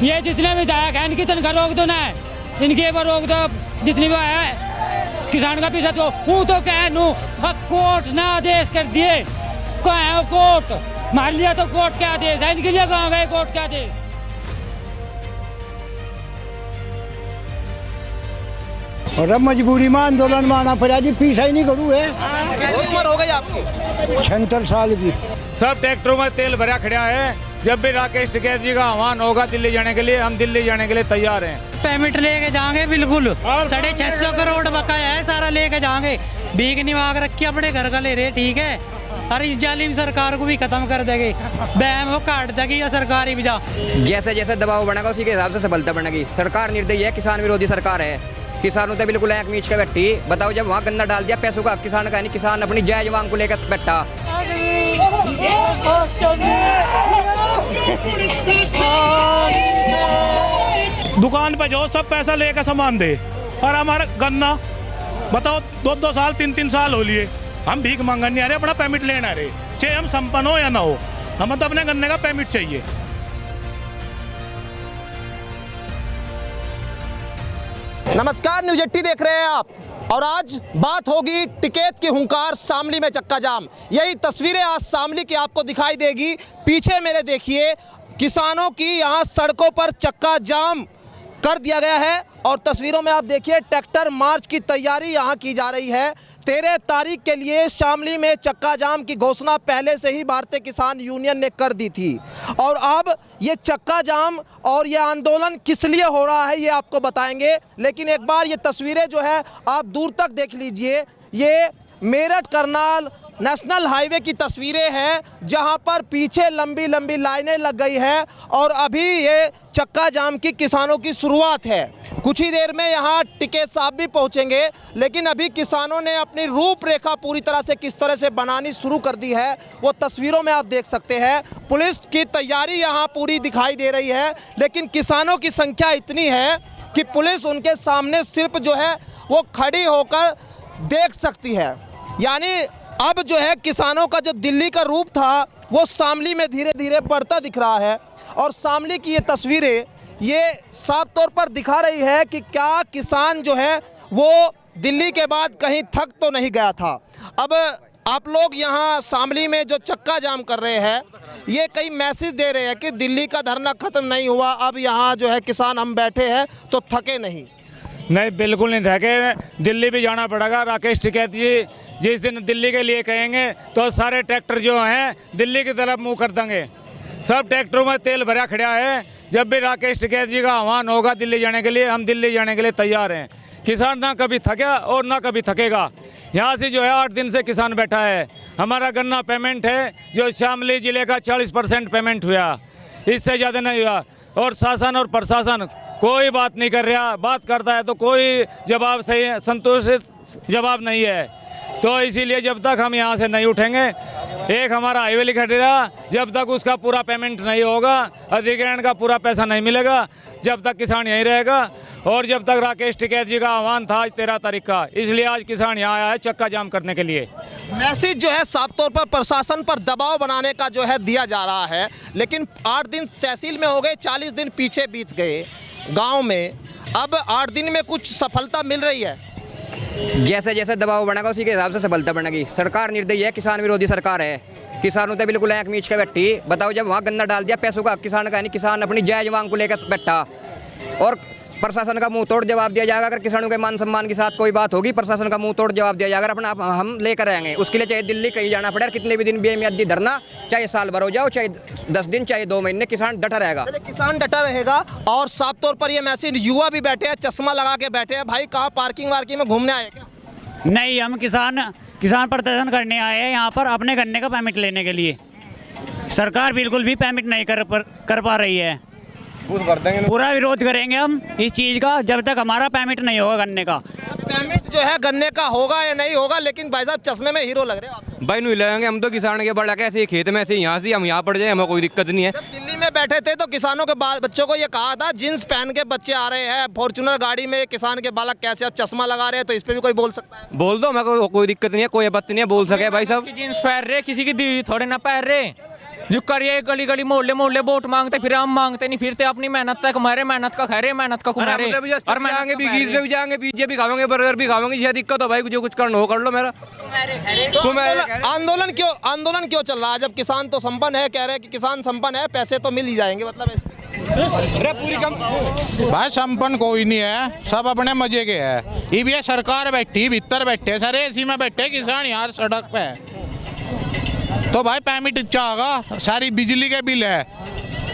ये जितने विधायक हैं इनकी तनख्वाह रोक दो ना, इनकी वो रोक दो जितनी भी है किसान का पीछा। तो हूँ तो कह नू कोर्ट ने आदेश कर दिए, कहाँ है वो कोर्ट, मान लिया तो कोर्ट के आदेश है, इनके लिए कहाँ गए कोर्ट के आदेश। और अब मजबूरी में आंदोलन में आना पड़ा जी, पीछा ही नहीं करूँ है। कितनी उम्र हो गई आपकी? 76 साल की। सब ट्रैक्टरों में तेल भरा खड़ा है। जब भी राकेश टिकैत जी का आह्वान होगा दिल्ली जाने के लिए, हम दिल्ली जाने के लिए तैयार हैं। पेमेंट लेके जाएंगे बिल्कुल, 650 करोड़ बकाया है, सारा लेके जाएंगे। भीख निवाग रखी अपने घर का ले रहे, ठीक है। और इस जालिम सरकार को भी खत्म कर देंगे, बैम वो काट देगी या सरकारी भी जा। जैसे जैसे दबाव बढ़ेगा उसी के हिसाब से सफलता बढ़ेगी। सरकार निर्दयी है, किसान विरोधी सरकार है। किसानों से बिल्कुल एक मीच के बैठी। बताओ जब वहाँ गन्ना डाल दिया, पैसों का किसान का नहीं, किसान अपनी जायज मांग को लेकर बैठा। दुकान पे जाओ, सब पैसा लेकर सामान दे, और हमारा गन्ना बताओ 2-2 साल 3-3 साल हो लिए, हम भीख मांगने नहीं आ रहे, अपना पेमेंट लेना आ रहे, चाहे हम संपन्न हो या ना हो, हमें तो अपने गन्ने का पेमेंट चाहिए। नमस्कार, न्यूज 80 देख रहे हैं आप, और आज बात होगी टिकैत की हुंकार, शामली में चक्का जाम। यही तस्वीरें आज शामली की आपको दिखाई देगी। पीछे मेरे देखिए, किसानों की यहाँ सड़कों पर चक्का जाम कर दिया गया है, और तस्वीरों में आप देखिए ट्रैक्टर मार्च की तैयारी यहाँ की जा रही है। 13 तारीख के लिए शामली में चक्का जाम की घोषणा पहले से ही भारतीय किसान यूनियन ने कर दी थी, और अब ये चक्का जाम और ये आंदोलन किस लिए हो रहा है ये आपको बताएंगे। लेकिन एक बार ये तस्वीरें जो है आप दूर तक देख लीजिए, ये मेरठ करनाल नेशनल हाईवे की तस्वीरें हैं, जहां पर पीछे लंबी लंबी लाइनें लग गई है, और अभी ये चक्का जाम की किसानों की शुरुआत है। कुछ ही देर में यहाँ टिकैत साहब भी पहुंचेंगे, लेकिन अभी किसानों ने अपनी रूपरेखा पूरी तरह से किस तरह से बनानी शुरू कर दी है वो तस्वीरों में आप देख सकते हैं। पुलिस की तैयारी यहाँ पूरी दिखाई दे रही है, लेकिन किसानों की संख्या इतनी है कि पुलिस उनके सामने सिर्फ जो है वो खड़ी होकर देख सकती है। यानी अब जो है किसानों का जो दिल्ली का रूप था वो शामली में धीरे धीरे बढ़ता दिख रहा है, और शामली की ये तस्वीरें ये साफ तौर पर दिखा रही है कि क्या किसान जो है वो दिल्ली के बाद कहीं थक तो नहीं गया था। अब आप लोग यहाँ शामली में जो चक्का जाम कर रहे हैं, ये कई मैसेज दे रहे हैं कि दिल्ली का धरना ख़त्म नहीं हुआ, अब यहाँ जो है किसान हम बैठे हैं तो थके नहीं। नहीं, बिल्कुल नहीं थके, दिल्ली भी जाना पड़ेगा। राकेश टिकैत जी जिस दिन दिल्ली के लिए कहेंगे तो सारे ट्रैक्टर जो हैं दिल्ली की तरफ मुंह कर देंगे। सब ट्रैक्टरों में तेल भरा खड़ा है। जब भी राकेश टिकैत जी का आह्वान होगा दिल्ली जाने के लिए, हम दिल्ली जाने के लिए तैयार हैं। किसान ना कभी थका और ना कभी थकेगा। यहाँ से जो है 8 दिन से किसान बैठा है। हमारा गन्ना पेमेंट है जो शामली ज़िले का 40% पेमेंट हुआ, इससे ज़्यादा नहीं हुआ। और शासन और प्रशासन कोई बात नहीं कर रहा, बात करता है तो कोई जवाब सही संतोषित जवाब नहीं है। तो इसीलिए जब तक हम यहाँ से नहीं उठेंगे, एक हमारा हाईवे लिखा रहा, जब तक उसका पूरा पेमेंट नहीं होगा, अधिग्रहण का पूरा पैसा नहीं मिलेगा, जब तक किसान यहीं रहेगा। और जब तक राकेश टिकैत जी का आह्वान था आज 13 तारीख का, इसलिए आज किसान यहाँ आया है चक्का जाम करने के लिए। मैसेज जो है साफ तौर पर प्रशासन पर दबाव बनाने का जो है दिया जा रहा है, लेकिन 8 दिन तहसील में हो गए, 40 दिन पीछे बीत गए गांव में, अब 8 दिन में कुछ सफलता मिल रही है। जैसे जैसे दबाव बढ़ेगा उसी के हिसाब से सफलता बढ़ेगी। सरकार निर्दयी है, किसान विरोधी सरकार है। किसानों से बिल्कुल एक मीच के बैठी। बताओ जब वहाँ गन्ना डाल दिया, पैसों का किसान का नहीं, किसान अपनी जायज मांग को लेकर बैठा, और प्रशासन का मुंह तोड़ जवाब दिया जाएगा। अगर किसानों के मान सम्मान के साथ कोई बात होगी, प्रशासन का मुंह तोड़ जवाब दिया जाएगा। अपना हम लेकर आएंगे, उसके लिए चाहे दिल्ली कहीं जाना पड़े, कितने भी दिन बेमियादी धरना, चाहे साल भर हो जाओ, चाहे 10 दिन, चाहे 2 महीने, किसान डटा रहेगा। किसान डटा रहेगा। और साफ तौर पर ये मैसेज, युवा भी बैठे हैं, चश्मा लगा के बैठे हैं। भाई कहाँ पार्किंग वार्किंग में घूमने आए क्या? नहीं, हम किसान प्रदर्शन करने आए हैं यहाँ पर अपने गन्ने का पेमेंट लेने के लिए। सरकार बिल्कुल भी पेमेंट नहीं कर पा रही है। पूरा विरोध करेंगे हम इस चीज़ का जब तक हमारा पेमेंट नहीं होगा गन्ने का। पेमेंट जो है गन्ने का होगा या नहीं होगा, लेकिन भाई साहब चश्मे में हीरो लग रहे हो आप। भाई नहीं लगेंगे, हम तो किसान के बड़ा कैसे खेत में से यहाँ से हम यहाँ पड़ जाए, हमें कोई दिक्कत नहीं है। जब दिल्ली में बैठे थे तो किसानों के बच्चों को ये कहा था जींस पहन के बच्चे आ रहे हैं फॉर्च्यूनर गाड़ी में, किसान के बालक कैसे अब चश्मा लगा रहे हैं, तो इस पे भी कोई बोल सकता है? बोल दो, हमें कोई दिक्कत नहीं है, कोई आपत्ति नहीं है, बोल सके भाई साहब। जीन्स पहन रहे, किसी की दी थोड़े ना पहन रहे, जो करिए गली गली मोहल्ले मोहल्ले वोट मांगते फिर हम मांगते नहीं फिरते अपनी मेहनत तक हमारे मेहनत का खैरे मेहनत का कुमारे और जाएंगे भी गीज पे भी जाएंगे पीजे भी खाएंगे बर्गर भी खाएंगे ये दिक्कत हो भाई जो कुछ करना हो कर लो मेरा तो आंदोलन क्यों चल रहा है जब किसान तो संपन्न है, कह रहे हैं कि किसान संपन्न है, पैसे तो मिल ही जाएंगे, मतलब ऐसे भाई संपन्न कोई नहीं है, सब अपने मजे के है। ये भी सरकार बैठी भीतर बैठे सारे एसी में बैठे किसान यार सड़क पे। तो भाई पेमेंट चाहेगा, सारी बिजली के बिल है,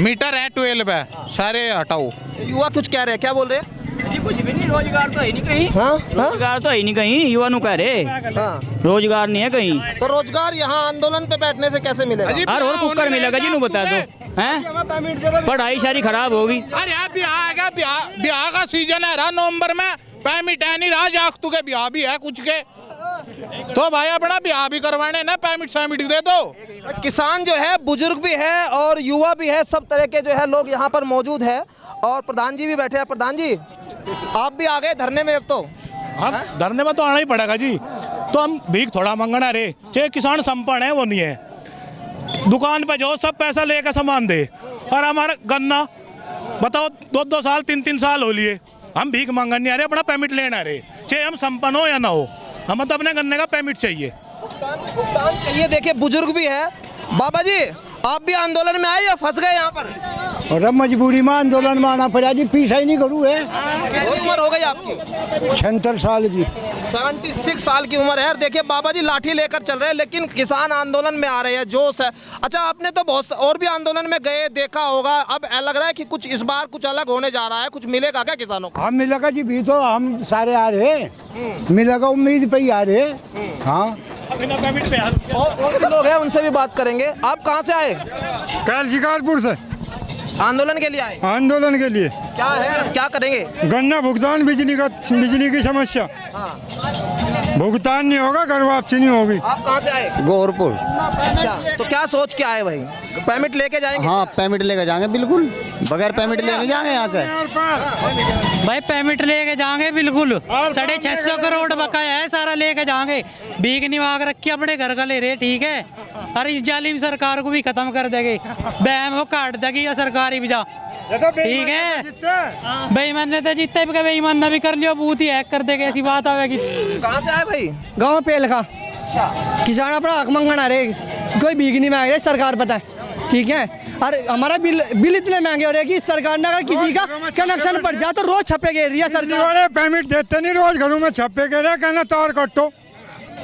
मीटर है 12 है, सारे हटाओ। युवा कुछ कह रहे हैं, क्या बोल रहे हैं? कुछ भी नहीं, रोजगार तो है नहीं कहीं। हाँ? रोजगार तो है नहीं कहीं, युवा नु कह रहे रोजगार नहीं है कहीं। तो रोजगार यहाँ आंदोलन पे बैठने से कैसे मिलेगा? यार और कुकर मिलेगा जी, नु बता दो हैं? पढ़ाई सारी खराब होगी। अरे यार ब्याह का सीजन है रहा नवंबर में, पेमेंट है नहीं रहा, जागतू के ब्याह भी है कुछ के, तो भाई अपना ब्याह भी करवाने ना, पेमेंट सेमिट दे दो। किसान जो है, बुजुर्ग भी है और युवा भी है, सब तरह के जो है लोग यहाँ पर मौजूद है और प्रधान जी भी बैठे हैं। प्रधान जी आप भी आ गए धरने में? अब तो हम धरने में तो आना ही पड़ेगा जी, तो हम भीख थोड़ा मंगना रे, चाहे किसान संपन्न है वो नहीं है, दुकान पे जाओ सब पैसा लेकर सामान दे, और हमारा गन्ना बताओ 2-2 साल 3-3 साल हो लिए, हम भीख मांगने नहीं आ रहे, अपना पेमेंट लेना रे, चाहे हम संपन्न हो या ना हो, हमें तो अपने गन्ने का पेमेंट चाहिए, भुगतान चाहिए। देखिए बुजुर्ग भी है। बाबा जी आप भी आंदोलन में आए या फंस गए यहाँ पर? और अब मजबूरी में आंदोलन में आना पड़ा जी, पीछा ही नहीं करूँ है। कितनी उम्र हो गई आपकी? 76 साल की। 76 साल की उम्र है। देखिए बाबा जी लाठी लेकर चल रहे हैं, लेकिन किसान आंदोलन में आ रहे हैं, जोश है। अच्छा आपने तो बहुत और भी आंदोलन में गए, देखा होगा, अब लग रहा है कि कुछ इस बार कुछ अलग होने जा रहा है, कुछ मिलेगा क्या किसानों को? हम मिलेगा जी, भी तो हम सारे आ रहे, मिलेगा उम्मीद पे ही आ रहे। हाँ और भी लोग हैं, उनसे भी बात करेंगे। आप कहाँ से आए? कल शिकारपुर से। आंदोलन के लिए आए? आंदोलन के लिए क्या है, क्या करेंगे? गन्ना भुगतान, बिजली की समस्या, भुगतान नहीं होगा, घर वापसी नहीं होगी। आप कहाँ से आए? गोरपुर। अच्छा तो क्या सोच के आए भाई? पेमेंट लेके जाएंगे? हाँ पेमेंट लेके जाएंगे, बिल्कुल बगैर पेमेंट लेके जाएंगे यहाँ से। भाई पेमेंट लेके जाएंगे बिल्कुल, 650 करोड़ बकाया है, सारा लेके जाएंगे, भीख निवाग रखी अपने घर का ले रहे, ठीक है। और इस जालिम सरकार को भी खत्म कर देंगे, बैम वो काट देगी या सरकारी भी जा, ठीक है। बेईमान ने तो जीते भी, बेईमान ने भी कर लियो, बूथ ही हैक कर देगा, ऐसी बात आवेगी। कहाँ से आए भाई? गाँव पे लिखा किसान अपना हक मंगना रहे, कोई भीख नहीं मांग रहे, सरकार पता है, ठीक है। और हमारा बिल इतने महंगे हो रहे हैं कि सरकार ने अगर किसी का कनेक्शन पड़ जाए तो रोज छपे गए रही है सरकार। पेमेंट देते नहीं, रोज घरों में छपे गए रहे, कहना तार कटो,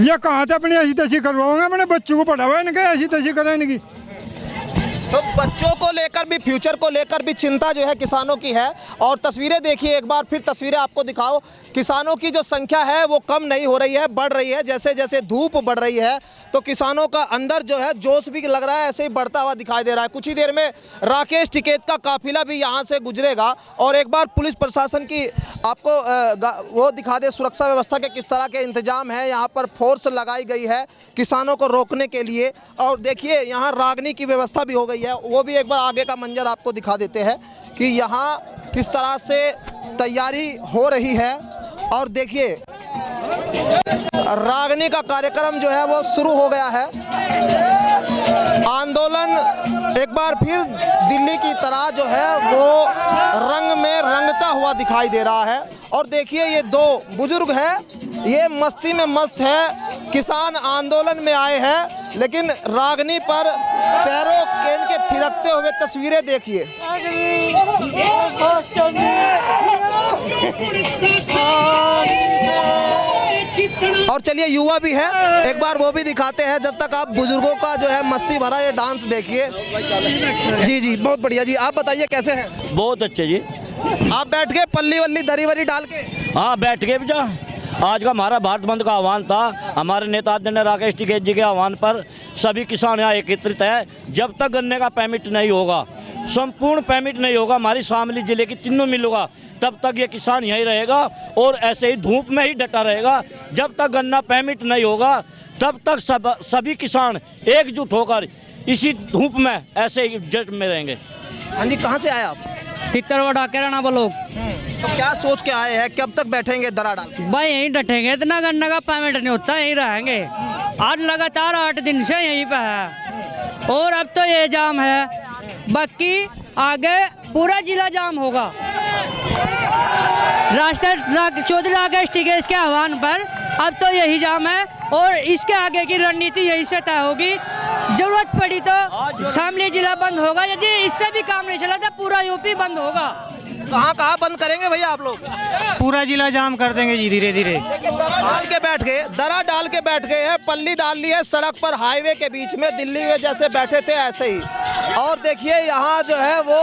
ये कहाँ थे अपनी ऐसी तैसी करवाओगे, अपने बच्चों को पढ़ाओ, इनके ऐसी तैसी करें इनकी। तो बच्चों को लेकर भी, फ्यूचर को लेकर भी चिंता जो है किसानों की है। और तस्वीरें देखिए, एक बार फिर तस्वीरें आपको दिखाओ, किसानों की जो संख्या है वो कम नहीं हो रही है, बढ़ रही है। जैसे जैसे धूप बढ़ रही है तो किसानों का अंदर जो है जोश भी लग रहा है, ऐसे ही बढ़ता हुआ दिखाई दे रहा है। कुछ ही देर में राकेश टिकैत का काफिला भी यहाँ से गुजरेगा। और एक बार पुलिस प्रशासन की आपको वो दिखा दे, सुरक्षा व्यवस्था के किस तरह के इंतजाम है। यहाँ पर फोर्स लगाई गई है किसानों को रोकने के लिए। और देखिए यहाँ रागनी की व्यवस्था भी हो गई है, वो भी एक बार आगे का मंजर आपको दिखा देते हैं कि यहाँ किस तरह से तैयारी हो रही है। और देखिए रागनी का कार्यक्रम जो है वो शुरू हो गया है। आंदोलन एक बार फिर दिल्ली की तरह जो है वो रंग में रंगता हुआ दिखाई दे रहा है। और देखिए ये दो बुजुर्ग हैं, ये मस्ती में मस्त है। किसान आंदोलन में आए हैं, लेकिन रागनी पर पैरों केन के थिरकते हुए तस्वीरें देखिए। और चलिए युवा भी है, एक बार वो भी दिखाते हैं, जब तक आप बुजुर्गों का जो है मस्ती भरा ये डांस देखिए। जी जी बहुत बढ़िया जी, आप बताइए कैसे हैं? बहुत अच्छे जी। आप बैठ गए पल्ली वल्ली दरी वरी डाल के? हाँ बैठ गए बेटा, आज का हमारा भारत बंद का आह्वान था। हमारे नेता आदरणीय राकेश टिकैत जी के आह्वान पर सभी किसान यहाँ एकत्रित है। जब तक गन्ने का पेमेंट नहीं होगा, संपूर्ण पेमेंट नहीं होगा, हमारी शामली जिले की तीनों मिल होगा, तब तक ये किसान यहीं रहेगा और ऐसे ही धूप में ही डटा रहेगा। जब तक गन्ना पेमेंट नहीं होगा तब तक सभी किसान एकजुट होकर इसी धूप में ऐसे ही जट में रहेंगे। हाँ जी, कहाँ से आए आप? तिक्करवाड़ा केराना ब्लॉक। तो क्या सोच के आए हैं, कब तक बैठेंगे दरा डाल के? भाई यहीं डटेंगे, इतना गन्ना का पेमेंट नहीं होता, यहीं रहेंगे। आज लगातार 8 दिन से यहीं पे है। और अब तो ये जाम है, बाकी आगे पूरा जिला जाम होगा। चौधरी राकेश टिकैत के आह्वान पर अब तो यही जाम है और इसके आगे की रणनीति यही से तय होगी। जरूरत पड़ी तो शामली जिला बंद होगा, यदि इससे भी काम नहीं चला तो पूरा यूपी बंद होगा। कहाँ बंद करेंगे भैया आप लोग? पूरा जिला जाम कर देंगे जी धीरे धीरे। दरा डाल के बैठ गए हैं, पल्ली डाल ली है सड़क पर, हाईवे के बीच में, दिल्ली में जैसे बैठे थे ऐसे ही। और देखिए यहाँ जो है वो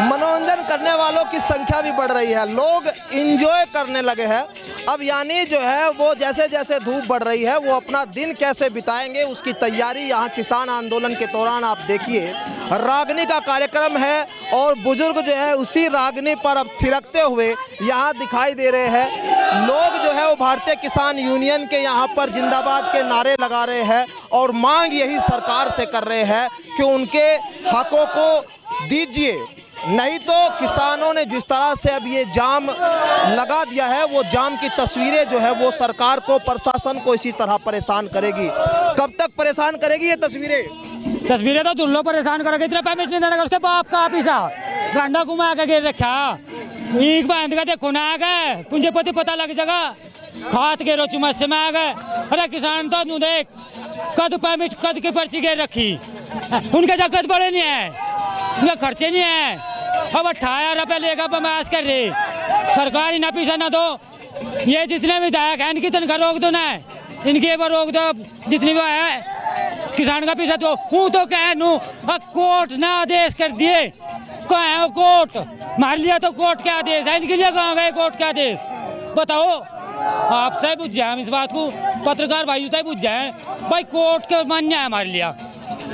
मनोरंजन करने वालों की संख्या भी बढ़ रही है, लोग इंजॉय करने लगे हैं। अब यानी जो है वो जैसे जैसे धूप बढ़ रही है वो अपना दिन कैसे बिताएंगे उसकी तैयारी यहाँ किसान आंदोलन के दौरान आप देखिए। रागनी का कार्यक्रम है और बुजुर्ग जो है उसी रागनी पर अब थिरकते हुए यहाँ दिखाई दे रहे हैं। लोग जो है वो भारतीय किसान यूनियन के यहाँ पर जिंदाबाद के नारे लगा रहे हैं और मांग यही सरकार से कर रहे हैं कि उनके हकों को दीजिए, नहीं तो किसानों ने जिस तरह से अब ये जाम लगा दिया है वो जाम की तस्वीरें जो है वो सरकार को, प्रशासन को इसी तरह परेशान करेगी। कब तक परेशान करेगी ये तस्वीरें तो दुल्लो परेशान करेगी। इतना पेमेंट नहीं देना, उसके बाप का ऑफिसा गांडा घुमा के गिर रखा, एक बांध का देखो ना आ गए, पूंजीपति पता लग जाएगा, खात के रोच मत से में आ गए। अरे किसान तो नू देख कद पेमेंट कद की पर्ची गिर रखी, उनके जगत बड़े नहीं है, उनके खर्चे नहीं है। अब 18 रुपये लेगा बमाश कर रहे, सरकार इन्हें पीछा ना दो। ये जितने विधायक हैं इनकी तनख्वाह रोक दो ना, इनके ऊपर रोक दो, जितनी भी है किसान का पीछा दो। हूँ तो कह नू कोर्ट ने आदेश कर दिए, कहाँ है वो कोर्ट? मार लिया तो कोर्ट के आदेश है, इनके लिए कहाँ गए कोर्ट के आदेश? बताओ, आपसे बुझ जाए हम इस बात को, पत्रकार भाई से बुझ जाए भाई, कोर्ट के मान्य है हमारे लिए,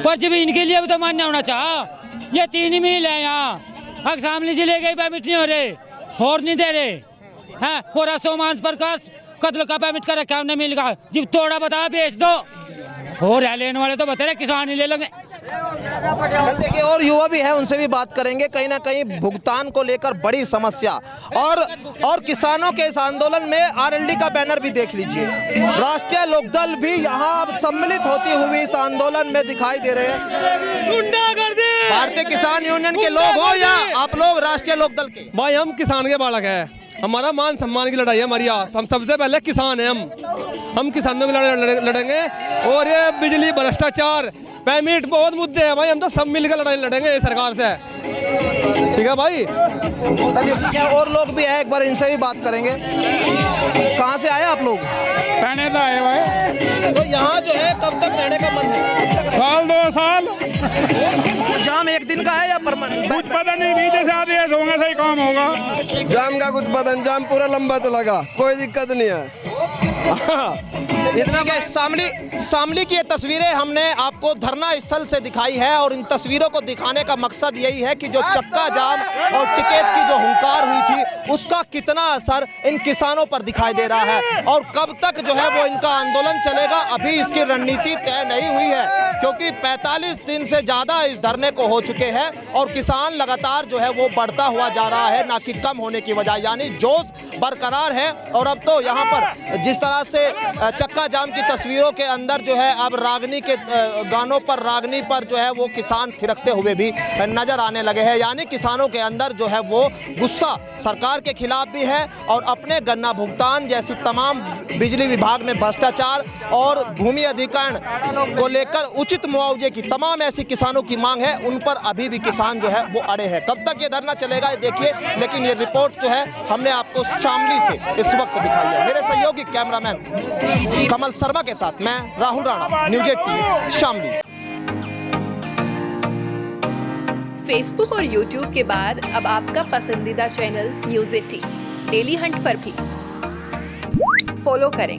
पर जब इनके लिए भी तो मान्य होना चाह। ये 3 मील है यहाँ, अगर सामने जिले के परमिट नहीं हो रहे और नहीं दे रहे हैं, पूरा सोमांस प्रकाश कत्ल का परमिट कर रखा उन्हें मिल का, जब तोड़ा बता बेच दो, और लेने वाले तो बता रहे किसान ही ले लेंगे। चल देखिए और युवा भी है, उनसे भी बात करेंगे। कहीं ना कहीं भुगतान को लेकर बड़ी समस्या और किसानों के इस आंदोलन में आरएलडी का बैनर भी देख लीजिए, राष्ट्रीय लोकदल भी यहाँ सम्मिलित होती हुई इस आंदोलन में दिखाई दे रहे हैं। भारतीय किसान यूनियन के लोग हो या आप लोग राष्ट्रीय लोकदल के? भाई हम किसान के बालक है, हमारा मान सम्मान की लड़ाई है हमारी। हम सबसे पहले किसान हैं, हम किसानों की लड़ाई लड़ेंगे। और ये बिजली, भ्रष्टाचार, पेमेंट बहुत मुद्दे हैं भाई, हम तो सब मिलकर लड़ाई लड़ेंगे सरकार से, ठीक है भाई? चलिए ठीक है, और लोग भी है, एक बार इनसे भी बात करेंगे। कहाँ से आए आप लोग? कहने तो आए भाई। तो यहाँ जो है कब तक रहने का मन है? साल 2 साल। तो जाम एक दिन का है या परमानेंट? कुछ पता नहीं, बीते से आदेश होंगे सही काम होगा। जाम का कुछ पता नहीं, जाम पूरा लंबा चलेगा, कोई दिक्कत नहीं है। इतना के शामली की ये तस्वीरें हमने आपको धरना स्थल से दिखाई है और इन तस्वीरों को दिखाने का मकसद यही है कि जो चक्का जाम और टिकैत की जो हुंकार हुई थी उसका कितना असर इन किसानों पर दिखाई दे रहा है और कब तक जो है वो इनका आंदोलन चलेगा, अभी इसकी रणनीति तय नहीं हुई है, क्योंकि 45 दिन से ज़्यादा इस धरने को हो चुके हैं और किसान लगातार जो है वो बढ़ता हुआ जा रहा है, ना कि कम होने की वजह, यानी जोश बरकरार है। और अब तो यहाँ पर जिस तरह से चक्का जाम की तस्वीरों के अंदर जो है अब रागनी के गानों पर, रागनी पर जो है वो किसान थिरकते हुए भी नजर आने लगे हैं, यानी किसानों के अंदर जो है वो गुस्सा सरकार के खिलाफ भी है और अपने गन्ना भुगतान जैसी तमाम, बिजली विभाग में भ्रष्टाचार और भूमि अधिग्रहण को लेकर उचित मुआवजे की तमाम ऐसी किसानों की मांग है, उन पर अभी भी किसान जो है वो अड़े हैं। कब तक ये धरना चलेगा ये देखिए, लेकिन ये रिपोर्ट जो है हमने आपको शामली से इस वक्त दिखाई है। मेरे सहयोगी कैमरामैन कमल शर्मा के साथ मैं राहुल राणा, न्यूज 18 शामली। फेसबुक और यूट्यूब के बाद अब आपका पसंदीदा चैनल न्यूज 18 डेली हंट पर भी फॉलो करें